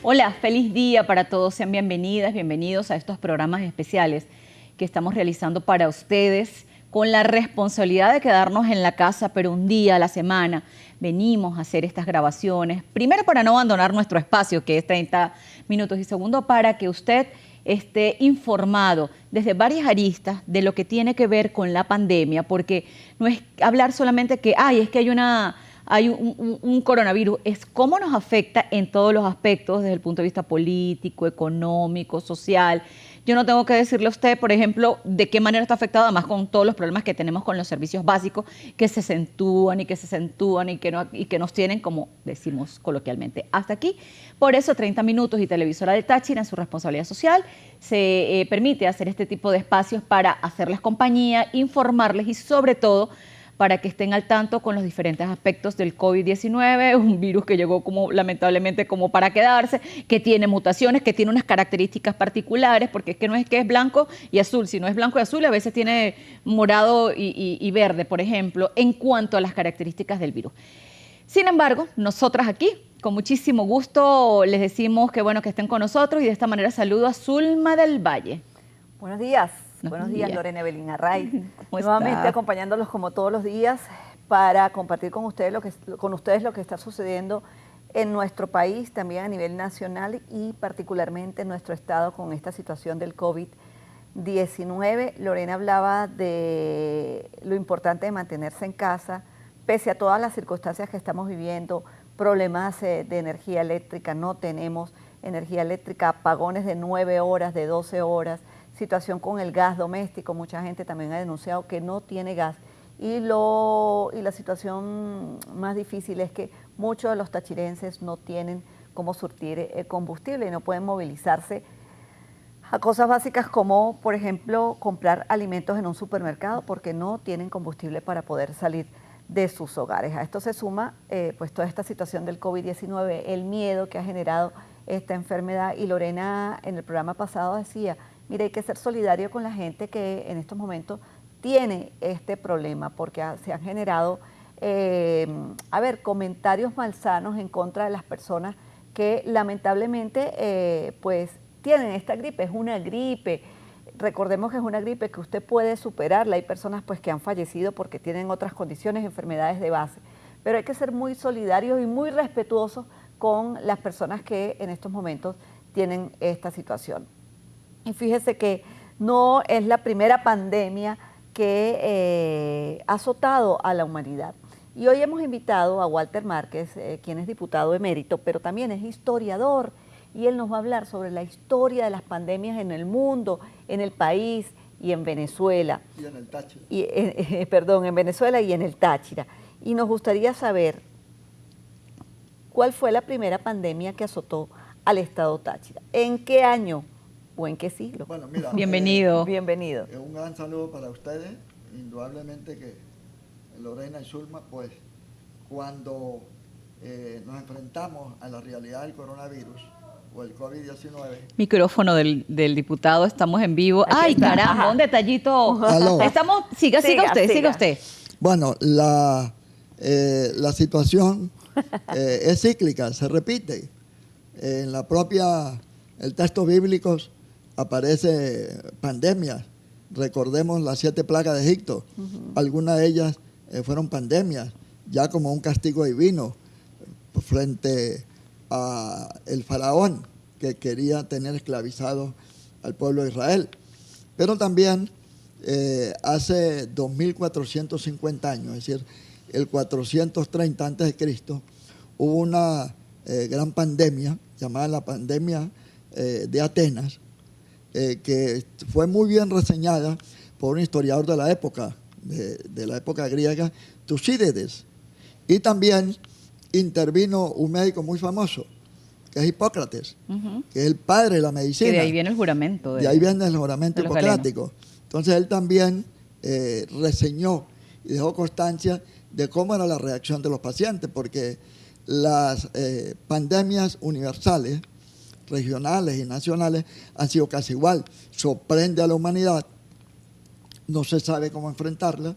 Hola, feliz día para todos. Sean bienvenidas, bienvenidos a estos programas especiales que estamos realizando para ustedes con la responsabilidad de quedarnos en la casa, pero un día a la semana venimos a hacer estas grabaciones. Primero, para no abandonar nuestro espacio, que es 30 minutos, y segundo, para que usted esté informado desde varias aristas de lo que tiene que ver con la pandemia, porque no es hablar solamente que, es que hay un coronavirus, es cómo nos afecta en todos los aspectos, desde el punto de vista político, económico, social. Yo no tengo que decirle a usted, por ejemplo, de qué manera está afectado, además con todos los problemas que tenemos con los servicios básicos, que se acentúan y que nos tienen, como decimos coloquialmente, hasta aquí. Por eso 30 minutos y Televisora del Táchira, en su responsabilidad social, se permite hacer este tipo de espacios para hacerles compañía, informarles y sobre todo para que estén al tanto con los diferentes aspectos del COVID-19, un virus que llegó lamentablemente como para quedarse, que tiene mutaciones, que tiene unas características particulares, porque es que no es que es blanco y azul, sino es blanco y azul, a veces tiene morado y verde, por ejemplo, en cuanto a las características del virus. Sin embargo, nosotras aquí, con muchísimo gusto, les decimos que bueno que estén con nosotros y de esta manera saludo a Zulma del Valle. Buenos días. Buenos días, Lorena Evelyn Array. Nuevamente acompañándolos como todos los días para compartir con ustedes lo que está sucediendo en nuestro país, también a nivel nacional y particularmente en nuestro estado con esta situación del COVID-19. Lorena hablaba de lo importante de mantenerse en casa, pese a todas las circunstancias que estamos viviendo, problemas de energía eléctrica, no tenemos energía eléctrica, apagones de 9 horas, de 12 horas, situación con el gas doméstico, mucha gente también ha denunciado que no tiene gas y la situación más difícil es que muchos de los tachirenses no tienen cómo surtir combustible y no pueden movilizarse a cosas básicas como, por ejemplo, comprar alimentos en un supermercado porque no tienen combustible para poder salir de sus hogares. A esto se suma pues toda esta situación del COVID-19, el miedo que ha generado esta enfermedad, y Lorena en el programa pasado decía, mire, hay que ser solidario con la gente que en estos momentos tiene este problema, porque se han generado, comentarios malsanos en contra de las personas que lamentablemente pues tienen esta gripe. Es una gripe, recordemos que es una gripe que usted puede superarla. Hay personas pues que han fallecido porque tienen otras condiciones, enfermedades de base, pero hay que ser muy solidarios y muy respetuosos con las personas que en estos momentos tienen esta situación. Y fíjese que no es la primera pandemia que ha azotado a la humanidad. Y hoy hemos invitado a Walter Márquez, quien es diputado emérito, pero también es historiador, y él nos va a hablar sobre la historia de las pandemias en el mundo, en el país y en Venezuela. Y en el Táchira. En Venezuela y en el Táchira. Y nos gustaría saber cuál fue la primera pandemia que azotó al estado Táchira. ¿En qué año o en qué siglo? Bueno, mira, bienvenido. Bienvenido. Un gran saludo para ustedes. Indudablemente que Lorena y Zulma, pues cuando nos enfrentamos a la realidad del coronavirus o el COVID-19. Micrófono del diputado, estamos en vivo. Ay, caramba, ajá, un detallito. Aló. Siga usted. Bueno, la situación es cíclica, se repite. En el texto bíblico aparece pandemias. Recordemos las 7 plagas de Egipto. Algunas de ellas fueron pandemias, ya como un castigo divino frente a el faraón que quería tener esclavizado al pueblo de Israel. Pero también hace 2450 años, es decir, el 430 a.C., hubo una gran pandemia llamada la pandemia de Atenas, que fue muy bien reseñada por un historiador de la época, de la época griega, Tucídides. Y también intervino un médico muy famoso, que es Hipócrates, que es el padre de la medicina. Que de ahí viene el juramento. De ahí viene el juramento hipocrático. Entonces él también reseñó y dejó constancia de cómo era la reacción de los pacientes, porque las pandemias universales, regionales y nacionales han sido casi igual. Sorprende a la humanidad, no se sabe cómo enfrentarla,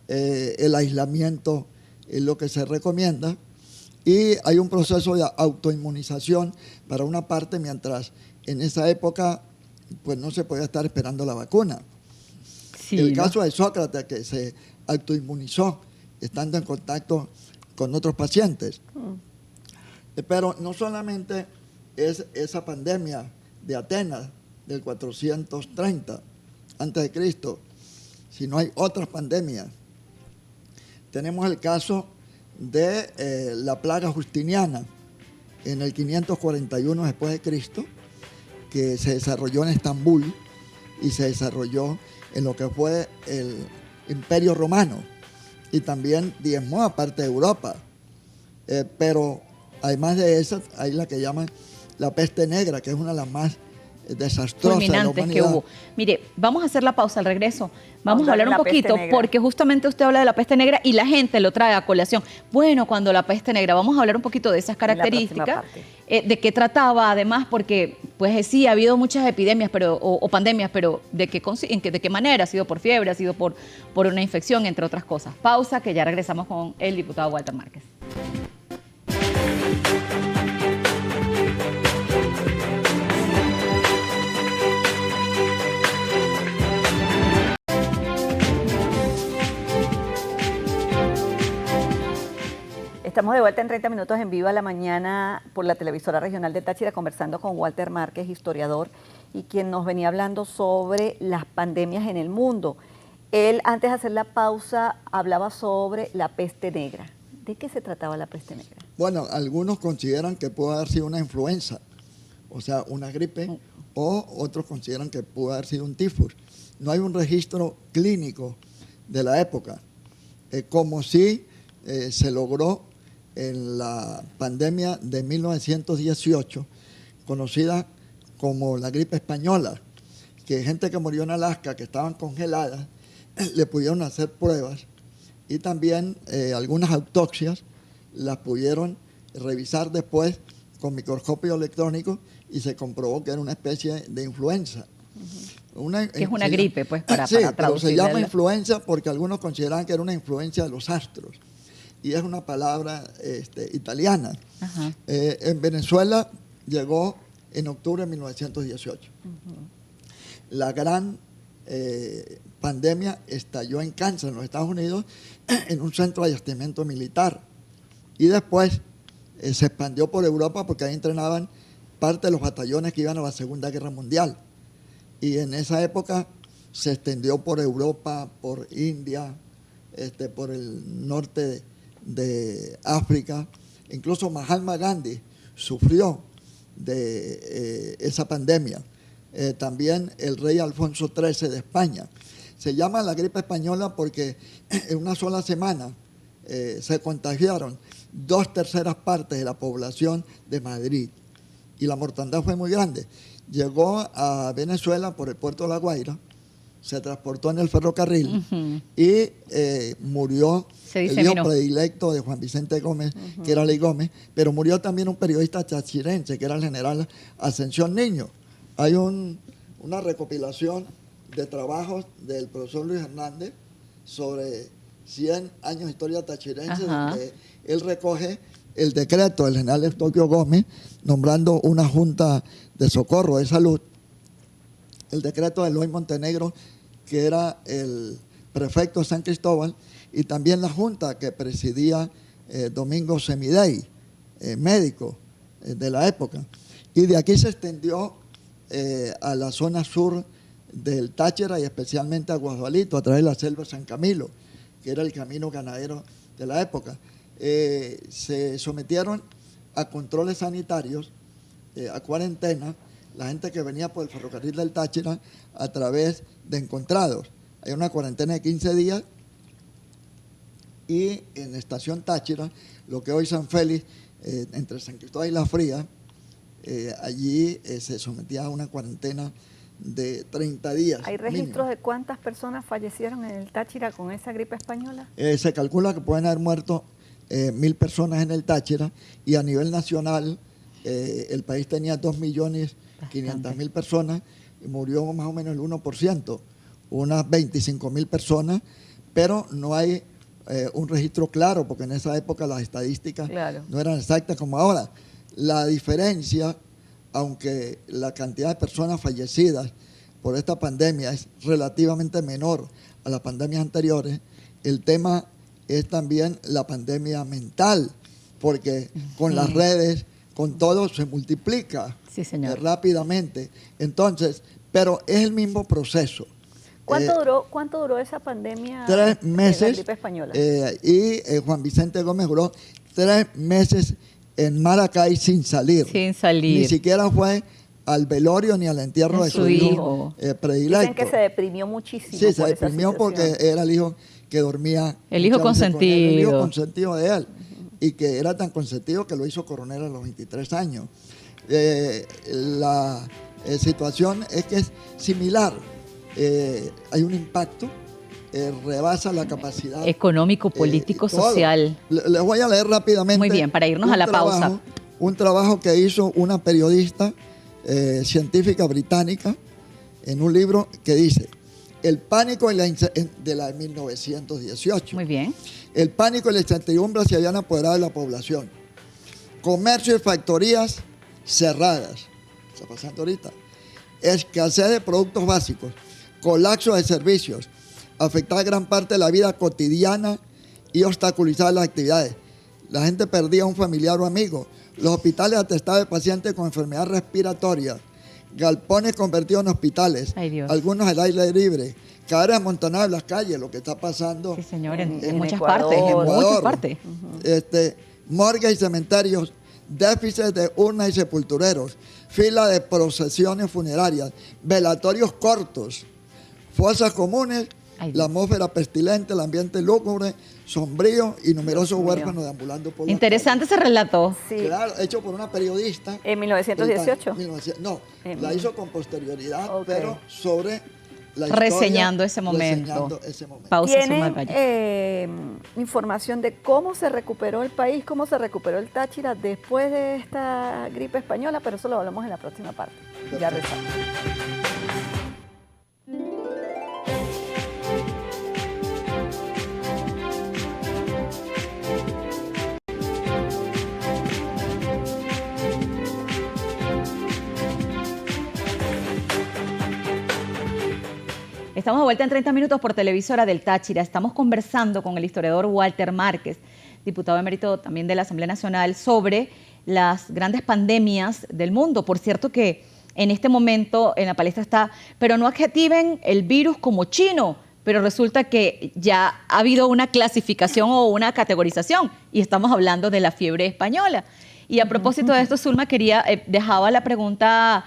el aislamiento es lo que se recomienda, Y hay un proceso de autoinmunización para una parte, mientras en esa época pues no se podía estar esperando la vacuna. Sí, el caso de Sócrates, que se autoinmunizó estando en contacto con otros pacientes. Pero no solamente es esa pandemia de Atenas del 430 a.C., sino hay otras pandemias. Tenemos el caso de la plaga justiniana en el 541 después de Cristo, que se desarrolló en Estambul y se desarrolló en lo que fue el Imperio Romano, y también diezmó a parte de Europa. Pero además de esa, hay la que llaman la peste negra, que es una de las más desastrosas de la humanidad. Que hubo. Mire, vamos a hacer la pausa al regreso. Vamos a hablar un poquito, porque justamente usted habla de la peste negra y la gente lo trae a colación. Bueno, cuando la peste negra, vamos a hablar un poquito de esas características, de qué trataba, además, porque pues sí, ha habido muchas epidemias o pandemias, pero de qué manera, ha sido por fiebre, ha sido por una infección, entre otras cosas. Pausa, que ya regresamos con el diputado Walter Márquez. Estamos de vuelta en 30 minutos en Viva la Mañana por la televisora regional de Táchira, conversando con Walter Márquez, historiador, y quien nos venía hablando sobre las pandemias en el mundo. Él, antes de hacer la pausa, hablaba sobre la peste negra. ¿De qué se trataba la peste negra? Bueno, algunos consideran que pudo haber sido una influenza, o sea, una gripe, o otros consideran que pudo haber sido un tifus. No hay un registro clínico de la época, como si se logró en la pandemia de 1918, conocida como la gripe española, que gente que murió en Alaska, que estaban congeladas, le pudieron hacer pruebas, y también algunas autopsias las pudieron revisar después con microscopio electrónico y se comprobó que era una especie de influenza. Que es una gripe, pues, para sí, pero se llama influenza porque algunos consideran que era una influencia de los astros, y es una palabra italiana. En Venezuela llegó en octubre de 1918. La gran pandemia estalló en Kansas, en los Estados Unidos, en un centro de adiestramiento militar, y después se expandió por Europa porque ahí entrenaban parte de los batallones que iban a la Segunda Guerra Mundial, y en esa época se extendió por Europa, por India, por el norte de África. Incluso Mahatma Gandhi sufrió de esa pandemia. También el rey Alfonso XIII de España. Se llama la gripe española porque en una sola semana se contagiaron 2/3 partes de la población de Madrid, y la mortandad fue muy grande. Llegó a Venezuela por el puerto de La Guaira, se transportó en el ferrocarril y murió el hijo predilecto de Juan Vicente Gómez, que era Ley Gómez, pero murió también un periodista tachirense, que era el general Ascensión Niño. Hay una recopilación de trabajos del profesor Luis Hernández sobre 100 años de historia tachirense, donde él recoge el decreto del general Eustoquio Gómez nombrando una junta de socorro de salud, el decreto de Eloy Montenegro, que era el prefecto de San Cristóbal, y también la junta que presidía Domingo Semidey, médico de la época. Y de aquí se extendió a la zona sur del Táchira y especialmente a Guadualito, a través de la selva de San Camilo, que era el camino ganadero de la época. Se sometieron a controles sanitarios, a cuarentena, la gente que venía por el ferrocarril del Táchira a través de encontrados. Hay una cuarentena de 15 días, y en la estación Táchira, lo que hoy San Félix, entre San Cristóbal y La Fría, allí se sometía a una cuarentena de 30 días. ¿Hay registros de cuántas personas fallecieron en el Táchira con esa gripe española? Se calcula que pueden haber muerto 1.000 personas en el Táchira, y a nivel nacional el país tenía 2.500.000 personas, y murió más o menos el 1%, unas 25.000 personas, pero no hay un registro claro, porque en esa época las estadísticas no eran exactas como ahora. La diferencia, aunque la cantidad de personas fallecidas por esta pandemia es relativamente menor a las pandemias anteriores, el tema es también la pandemia mental, porque con las redes, con todo, se multiplica rápidamente. Entonces, pero es el mismo proceso. ¿Cuánto duró esa pandemia? 3 meses. De la gripe española. Y Juan Vicente Gómez duró 3 meses en Maracay sin salir. Sin salir. Ni siquiera fue al velorio ni al entierro de su hijo predilecto. Dicen que se deprimió muchísimo. Sí, se deprimió porque era el hijo que dormía. El hijo consentido. El hijo consentido de él. Y que era tan consentido que lo hizo coronel a los 23 años. La situación es que es similar. Hay un impacto, rebasa la capacidad económico, político, social. Les voy a leer rápidamente. Muy bien, para irnos a la pausa. Un trabajo que hizo una periodista científica británica en un libro que dice: el pánico de la 1918. Muy bien. El pánico y la incertidumbre se habían apoderado de la población. Comercio y factorías cerradas. Está pasando ahorita. Escasez de productos básicos. Colapso de servicios, afectar gran parte de la vida cotidiana y obstaculizar las actividades. La gente perdía un familiar o amigo. Los hospitales atestados de pacientes con enfermedad respiratoria. Galpones convertidos en hospitales. Algunos al aire libre. Cadáveres amontonados en las calles, lo que está pasando. Sí, señor, en muchas partes. En muchas partes. Morgues y cementerios. Déficit de urnas y sepultureros. Fila de procesiones funerarias. Velatorios cortos. Fosas comunes, la atmósfera pestilente, el ambiente lúgubre, sombrío y numerosos huérfanos deambulando por la Interesante ese relato. Sí. Claro, hecho por una periodista. ¿En 1918? No, la hizo con posterioridad, pero sobre la historia. Reseñando ese momento. Pausa. ¿Tienen información de cómo se recuperó el país, cómo se recuperó el Táchira después de esta gripe española? Pero eso lo hablamos en la próxima parte. Ya regresamos. Estamos de vuelta en 30 minutos por Televisora del Táchira. Estamos conversando con el historiador Walter Márquez, diputado emérito también de la Asamblea Nacional, sobre las grandes pandemias del mundo. Por cierto que en este momento en la palestra está, pero no adjetiven el virus como chino, pero resulta que ya ha habido una clasificación o una categorización y estamos hablando de la fiebre española. Y a propósito de esto, Zulma dejaba la pregunta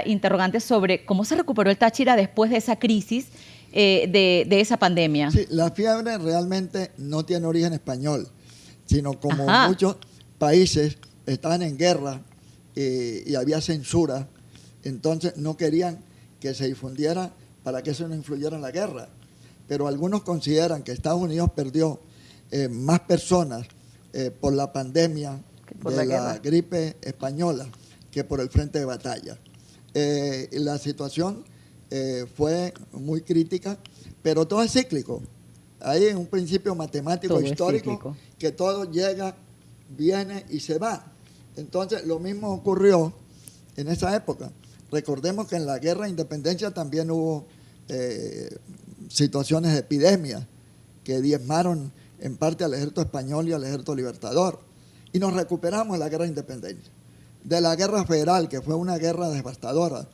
interrogante sobre cómo se recuperó el Táchira después de esa crisis de esa pandemia. Sí, la fiebre realmente no tiene origen español, sino como muchos países estaban en guerra y había censura, entonces no querían que se difundiera para que eso no influyera en la guerra. Pero algunos consideran que Estados Unidos perdió más personas por la pandemia de la gripe española que por el frente de batalla. La situación fue muy crítica, pero todo es cíclico. Hay un principio matemático todo histórico que todo llega, viene y se va. Entonces, lo mismo ocurrió en esa época. Recordemos que en la guerra de independencia también hubo situaciones de epidemia que diezmaron en parte al ejército español y al ejército libertador. Y nos recuperamos de la guerra de independencia. De la guerra federal, que fue una guerra devastadora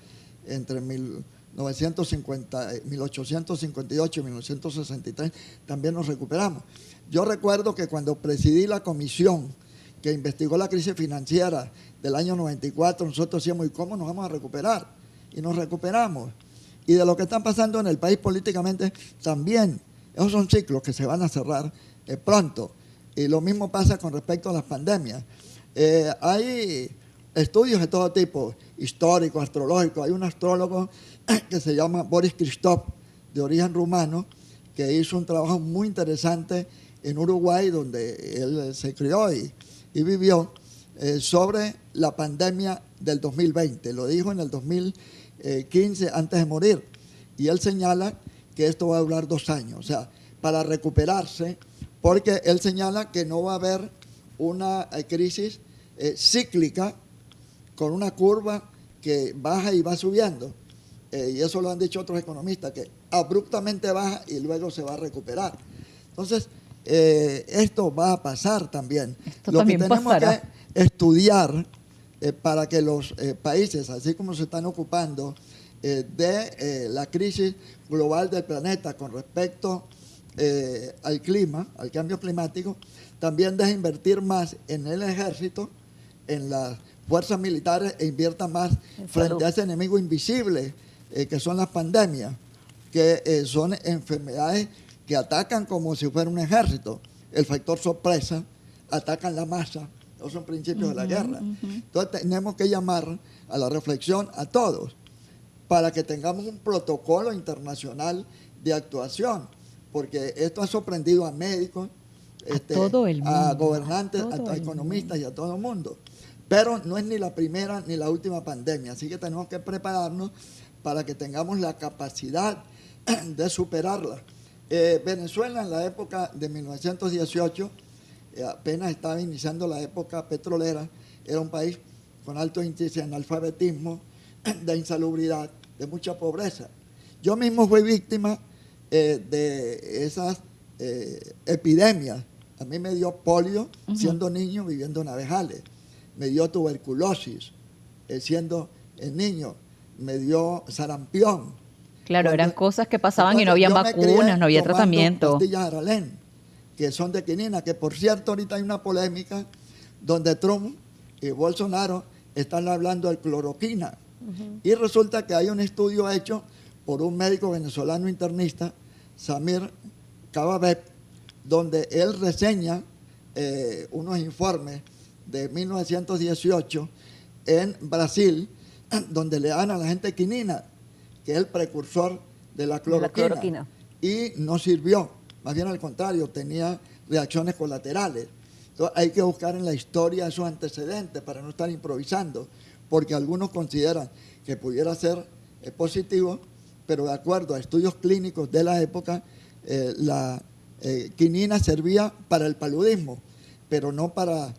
entre 1858 y 1963, también nos recuperamos. Yo recuerdo que cuando presidí la comisión que investigó la crisis financiera del año 94, nosotros decíamos, ¿y cómo nos vamos a recuperar? Y nos recuperamos. Y de lo que está pasando en el país políticamente también, esos son ciclos que se van a cerrar pronto. Y lo mismo pasa con respecto a las pandemias. Hay estudios de todo tipo, históricos, astrológicos. Hay un astrólogo que se llama Boris Christoph, de origen rumano, que hizo un trabajo muy interesante en Uruguay, donde él se crió y vivió, sobre la pandemia del 2020. Lo dijo en el 2015, antes de morir. Y él señala que esto va a durar 2 años. O sea, para recuperarse porque él señala que no va a haber una crisis cíclica con una curva que baja y va subiendo. Y eso lo han dicho otros economistas, que abruptamente baja y luego se va a recuperar. Entonces, esto va a pasar también. Lo que tenemos que estudiar para que los países, así como se están ocupando de la crisis global del planeta con respecto al clima, al cambio climático, también deje invertir más en el ejército, en las fuerzas militares, e invierta más frente a ese enemigo invisible que son las pandemias, que son enfermedades que atacan como si fuera un ejército. El factor sorpresa, atacan la masa, esos son principios de la guerra. Entonces tenemos que llamar a la reflexión a todos para que tengamos un protocolo internacional de actuación, porque esto ha sorprendido a médicos, todo el mundo, a gobernantes, a economistas y a todo el mundo. Pero no es ni la primera ni la última pandemia, así que tenemos que prepararnos para que tengamos la capacidad de superarla. Venezuela en la época de 1918, apenas estaba iniciando la época petrolera, era un país con alto índice de analfabetismo, de insalubridad, de mucha pobreza. Yo mismo fui víctima de esas epidemias. A mí me dio polio siendo niño viviendo en Abejales, me dio tuberculosis siendo niño, me dio sarampión. Claro, eran cosas que pasaban y no había vacunas, no había tratamiento. Pastillas Aralén, que son de quinina, que por cierto ahorita hay una polémica donde Trump y Bolsonaro están hablando de cloroquina. Y resulta que hay un estudio hecho por un médico venezolano internista, Samir Cababet, donde él reseña unos informes de 1918 en Brasil, donde le dan a la gente quinina, que es el precursor de la cloroquina. Y no sirvió, más bien al contrario, tenía reacciones colaterales. Entonces hay que buscar en la historia esos antecedentes para no estar improvisando, porque algunos consideran que pudiera ser positivo, pero de acuerdo a estudios clínicos de la época, la quinina servía para el paludismo, pero no para,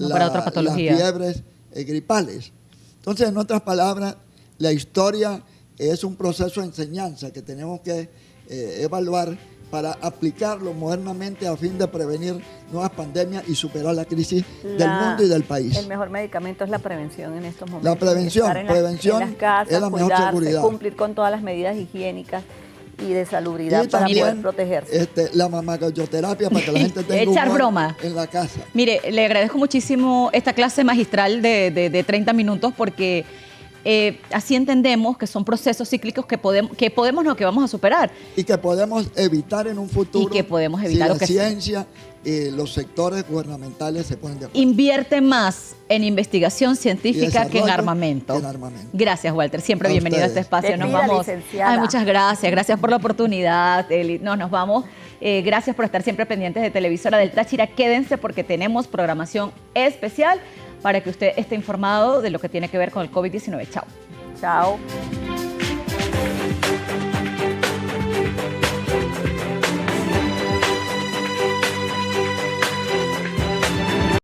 para otra patología, las fiebres gripales. Entonces, en otras palabras, la historia es un proceso de enseñanza que tenemos que evaluar para aplicarlo modernamente a fin de prevenir nuevas pandemias y superar la crisis del mundo y del país. El mejor medicamento es la prevención en estos momentos. La prevención, en las casas, es la mejor seguridad. Cumplir con todas las medidas higiénicas y de salubridad para poder protegerse. La mamagalloterapia para que la gente tenga echar broma en la casa. Mire, le agradezco muchísimo esta clase magistral de 30 minutos porque así entendemos que son procesos cíclicos que vamos a superar. Y que podemos evitar en un futuro. Y que podemos evitar si la ciencia y los sectores gubernamentales se ponen de acuerdo. Invierte más en investigación científica que en armamento. Gracias, Walter. Siempre bienvenido a este espacio. Nos vamos. Ay, muchas gracias. Gracias por la oportunidad. Nos vamos. Gracias por estar siempre pendientes de Televisora del Táchira. Quédense porque tenemos programación especial para que usted esté informado de lo que tiene que ver con el COVID-19. Chao. Chao.